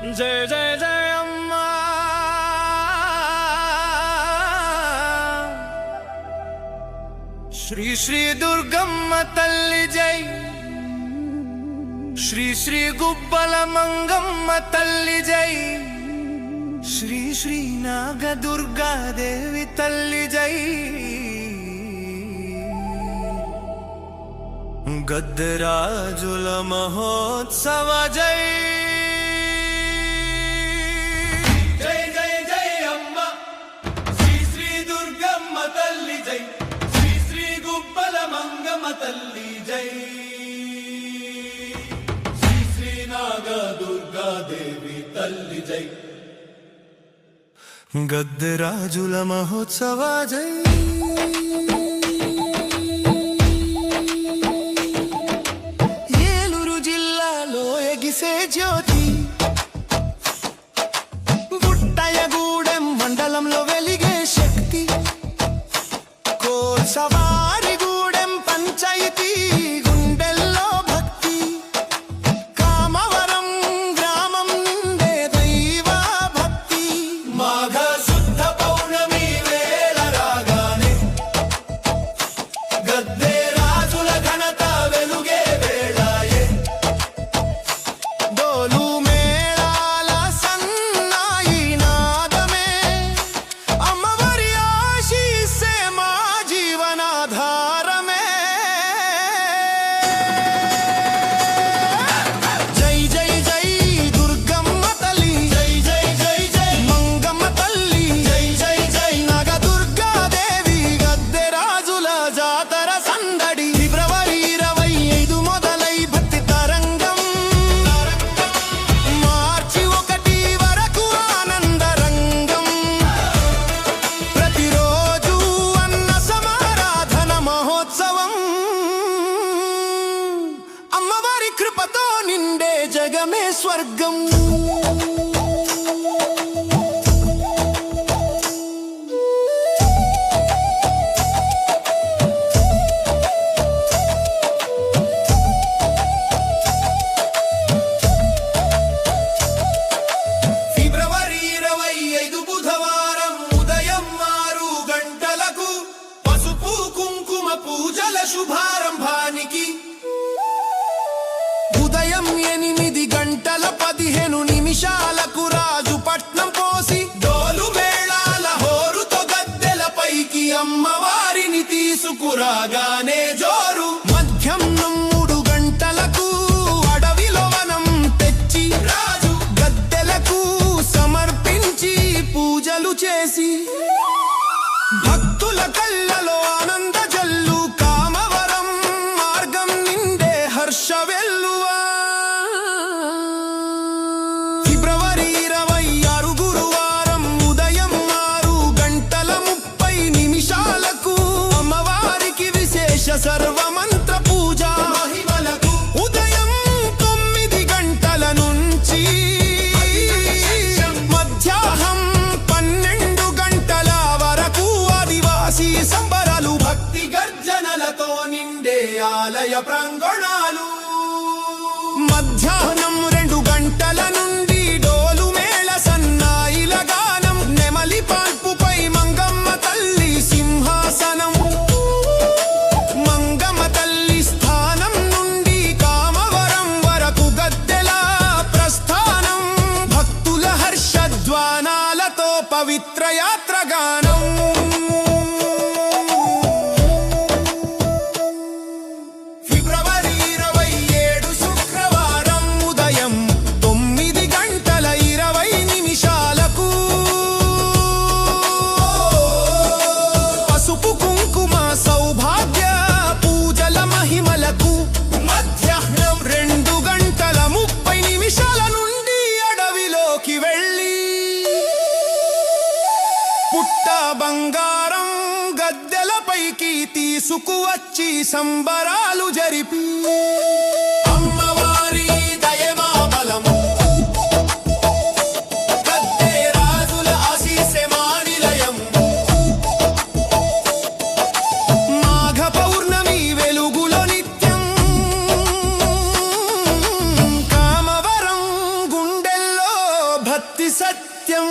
జయ జయ జయ అమ్మా శ్రీ శ్రీ దుర్గమ్మ తల్లి జై శ్రీ శ్రీ గుబ్బల మంగమ్మ తల్లి జై శ్రీ శ్రీ నాగ దుర్గాదేవి తల్లి జై గద్దరాజుల మహోత్సవ జై తల్లి జై శ్రీ శ్రీ నాగ దుర్గాదేవి తల్లి జై గద్దరాజుల మహోత్సవ జై ఏలూరు జిల్లాలో ఎగిసే జ్యోతి గుట్టయగూడెం మండలంలో వెలిగే శక్తి కోల్సవారి పంచాయతీ గుండెల్లో భక్తి కామవరం గ్రామం నిండే దైవ భక్తి మాఘ శుద్ధ పౌర్ణమి వేళ రాగానే గద్దే రాజుల ఘనత వెలుగే వేళాయే డోలు మేళాల సన్నాయి నాదమే అమ్మవారి ఆశీస్సే మా జీవనాధారమే కృపతో నిండే జగమే స్వర్గం ఫిబ్రవరి 25 బుధవారం ఉదయం 6 గంటలకు పసుపు కుంకుమ పూజల శుభారంభానికి ఉదయం 8 గంటల 15 నిమిషాలకు రాజుపట్నం పోసి డోలు మేళాల హోరుతో గద్దెలపైకి అమ్మవారిని తీసుకురాగానే జోరు మధ్యాహ్నం 3 గంటలకు అడవిలో వనం తెచ్చి రాజు గద్దెలకు సమర్పించి పూజలు చేసి భక్తుల కళ్ళలో ఆనంద జల్లు కామవరం మార్గం నిండే హర్ష వెల్లువా ఫిబ్రవరి 26 గురువారం ఉదయం 6 గంటల 30 నిమిషాలకు అమ్మవారికి విశేష సర్వమంత్ర పూజ మహిమలకు ఉదయం 9 గంటల నుంచి మధ్యాహ్నం 12 గంటల వరకు ఆదివాసీ సంబరాలు భక్తి గర్జనలతో నిండే ఆలయ ప్రాంగణాలు మధ్యాహ్నం 2 గంటల నుండి డోలు మేళ సన్నాయిల గానం నెమలి పాల్పుపై మంగమ్మ తల్లి సింహాసనం మంగమ్మ తల్లి స్థానం నుండి కామవరం వరకు గద్దెల ప్రస్థానం భక్తుల హర్షధ్వానాలతో పవిత్ర యాత్రగానం మధ్యాహ్నం 2 గంటల 30 నిమిషాల నుండి అడవిలోకి వెళ్ళి పుట్ట బంగారం గద్దెలపైకి తీసుకువచ్చి సంబరాలు జరిపి అమ్మవారి దయమా బలము గద్దే రాజుల ఆశీస్సే మా నిలయం మాఘ పౌర్ణమి వెలుగులో నిత్యం కామవరం గుండెల్లో భక్తి సత్యం